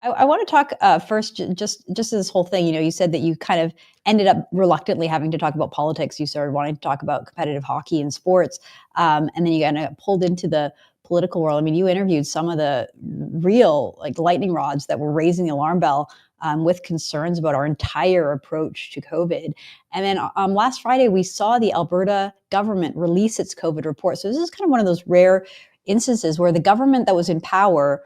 I want to talk first, just this whole thing. You said that you kind of ended up reluctantly having to talk about politics. You started wanting to talk about competitive hockey and sports, and then you kind of pulled into the political world. I mean, you interviewed some of the real like lightning rods that were raising the alarm bell with concerns about our entire approach to COVID. And then last Friday, we saw the Alberta government release its COVID report. So this is kind of one of those rare instances where the government that was in power,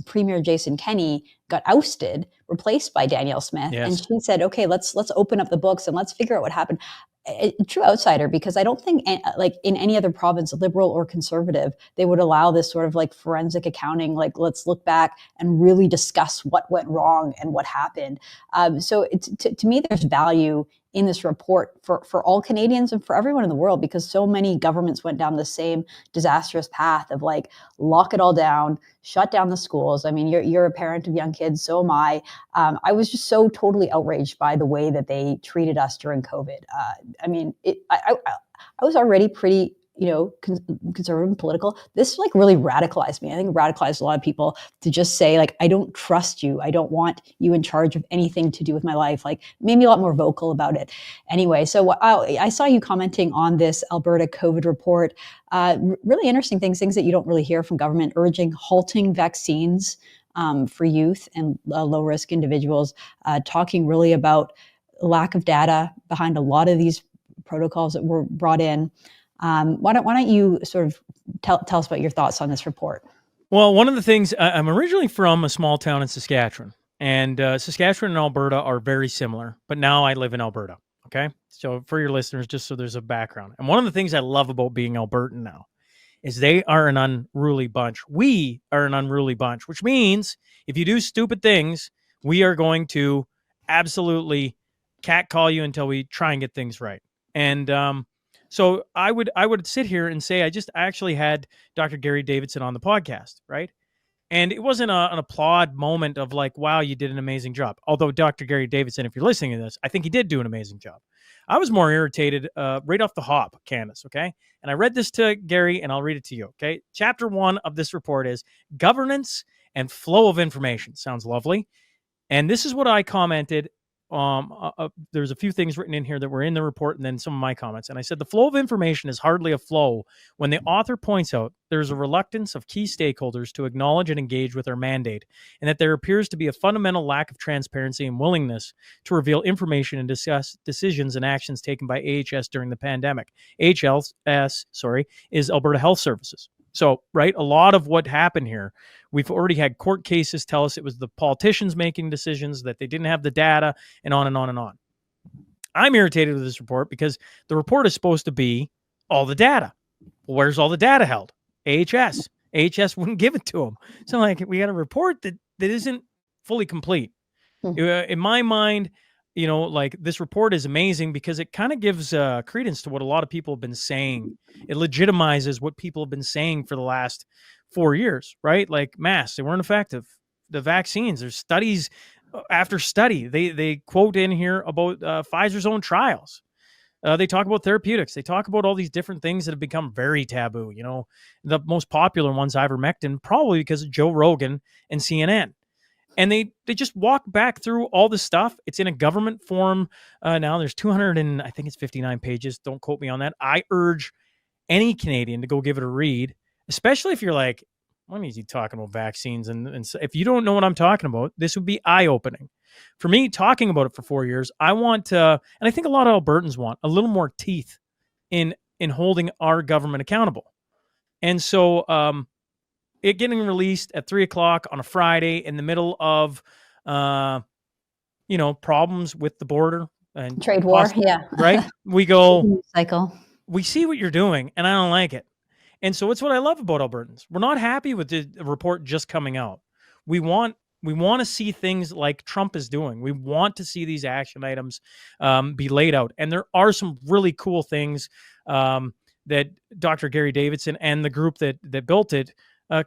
Premier Jason Kenney, got ousted, replaced by Danielle Smith. Yes. And she said, okay, let's open up the books and let's figure out what happened. A true outsider, because I don't think like in any other province, liberal or conservative, they would allow this sort of like forensic accounting, like let's look back and really discuss what went wrong and what happened. So to me, there's value in this report for all Canadians and for everyone in the world, because so many governments went down the same disastrous path of like lock it all down, shut down the schools. I mean, you're a parent of young kids, so am I. I was just so totally outraged by the way that they treated us during COVID. I mean, I was already pretty, conservative and political. This like really radicalized me. I think it radicalized a lot of people to just say like, I don't trust you. I don't want you in charge of anything to do with my life. Like made me a lot more vocal about it. Anyway, so I saw you commenting on this Alberta COVID report. Really interesting things that you don't really hear from government, urging halting vaccines for youth and low-risk individuals, talking really about lack of data behind a lot of these protocols that were brought in. Why don't you sort of tell us about your thoughts on this report? Well, one of the things, I'm originally from a small town in Saskatchewan, and Saskatchewan and Alberta are very similar, but now I live in Alberta, okay? So for your listeners, just so there's a background. And one of the things I love about being Albertan now is they are an unruly bunch. We are an unruly bunch, which means if you do stupid things, we are going to absolutely catcall you until we try and get things right. And so I would sit here and say, I actually had Dr. Gary Davidson on the podcast, right? And it wasn't an applaud moment of like, wow, you did an amazing job. Although Dr. Gary Davidson, if you're listening to this, I think he did do an amazing job. I was more irritated right off the hop, Candice, okay? And I read this to Gary, and I'll read it to you, okay? Chapter 1 of this report is governance and flow of information. Sounds lovely. And this is what I commented. There's a few things written in here that were in the report and then some of my comments. And I said, the flow of information is hardly a flow when the author points out there's a reluctance of key stakeholders to acknowledge and engage with our mandate, and that there appears to be a fundamental lack of transparency and willingness to reveal information and discuss decisions and actions taken by AHS during the pandemic. AHS, is Alberta Health Services. So, right, a lot of what happened here, we've already had court cases tell us it was the politicians making decisions, that they didn't have the data, and on and on and on. I'm irritated with this report because the report is supposed to be all the data. Well, where's all the data held? AHS. AHS wouldn't give it to them. So, like, we got a report that isn't fully complete. In my mind, like this report is amazing because it kind of gives credence to what a lot of people have been saying. It legitimizes what people have been saying for the last 4 years, right? Like masks, they weren't effective. The vaccines, there's studies after study. They quote in here about Pfizer's own trials. They talk about therapeutics. They talk about all these different things that have become very taboo. The most popular one's ivermectin, probably because of Joe Rogan and CNN. And they just walk back through all this stuff. It's in a government form now. There's 59 pages. Don't quote me on that. I urge any Canadian to go give it a read, especially if you're like, what is he talking about vaccines? And if you don't know what I'm talking about, this would be eye-opening. For me, talking about it for 4 years, I want to, and I think a lot of Albertans want, a little more teeth in holding our government accountable. And so, it getting released at 3:00 on a Friday in the middle of, problems with the border and trade war. Yeah. Right. We go cycle. We see what you're doing and I don't like it. And so it's what I love about Albertans. We're not happy with the report just coming out. We want to see things like Trump is doing. We want to see these action items be laid out. And there are some really cool things that Dr. Gary Davidson and the group that built it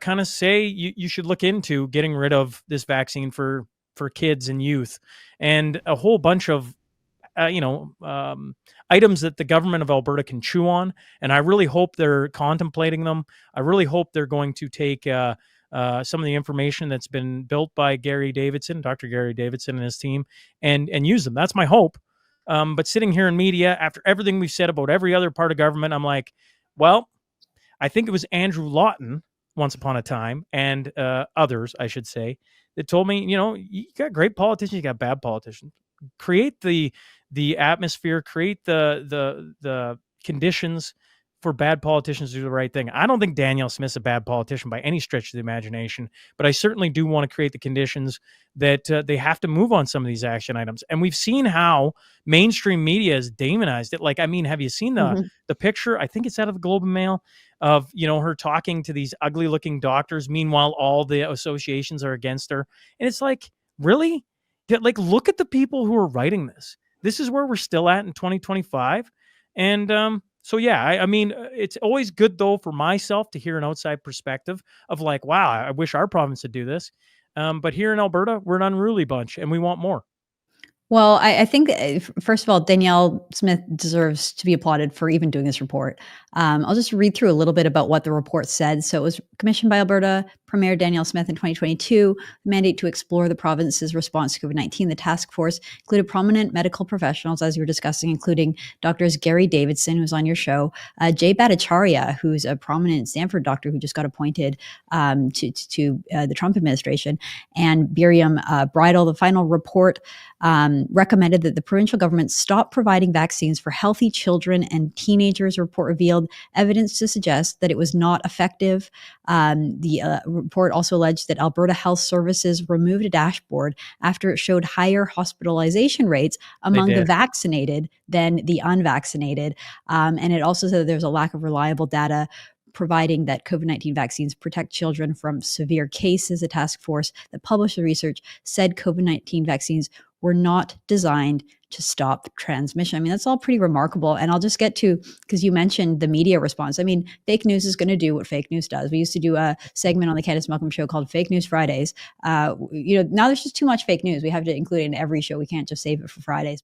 kind of say you should look into getting rid of this vaccine for kids and youth, and a whole bunch of items that the government of Alberta can chew on. And I really hope they're contemplating them. I really hope they're going to take some of the information that's been built by Gary Davidson, Dr. Gary Davidson and his team, and use them. That's my hope. But sitting here in media, after everything we've said about every other part of government, I'm like, well, I think it was Andrew Lawton once upon a time, and others, I should say, that told me, you got great politicians, you got bad politicians. Create the atmosphere, create the conditions for bad politicians to do the right thing. I don't think Danielle Smith's a bad politician by any stretch of the imagination, but I certainly do want to create the conditions that they have to move on some of these action items. And we've seen how mainstream media has demonized it. Like, I mean, have you seen the picture? I think it's out of the Globe and Mail of, her talking to these ugly looking doctors. Meanwhile, all the associations are against her. And it's like, really? Like, look at the people who are writing this. This is where we're still at in 2025. And so, yeah, I mean, it's always good, though, for myself to hear an outside perspective of like, wow, I wish our province would do this. But here in Alberta, we're an unruly bunch and we want more. Well, I think, first of all, Danielle Smith deserves to be applauded for even doing this report. I'll just read through a little bit about what the report said. So it was commissioned by Alberta Premier Danielle Smith in 2022, mandate to explore the province's response to COVID-19. The task force included prominent medical professionals, as you were discussing, including doctors Gary Davidson, who's on your show, Jay Bhattacharya, who's a prominent Stanford doctor who just got appointed to the Trump administration, and Miriam Bridle. The final report recommended that the provincial government stop providing vaccines for healthy children and teenagers. The report revealed evidence to suggest that it was not effective. The report also alleged that Alberta Health Services removed a dashboard after it showed higher hospitalization rates among the vaccinated than the unvaccinated. And it also said that there's a lack of reliable data providing that COVID-19 vaccines protect children from severe cases. A task force that published the research said COVID-19 vaccines were not designed to stop transmission. I mean, that's all pretty remarkable. And I'll just get to, because you mentioned the media response. I mean, fake news is going to do what fake news does. We used to do a segment on the Candice Malcolm Show called Fake News Fridays. Now there's just too much fake news. We have to include it in every show. We can't just save it for Fridays.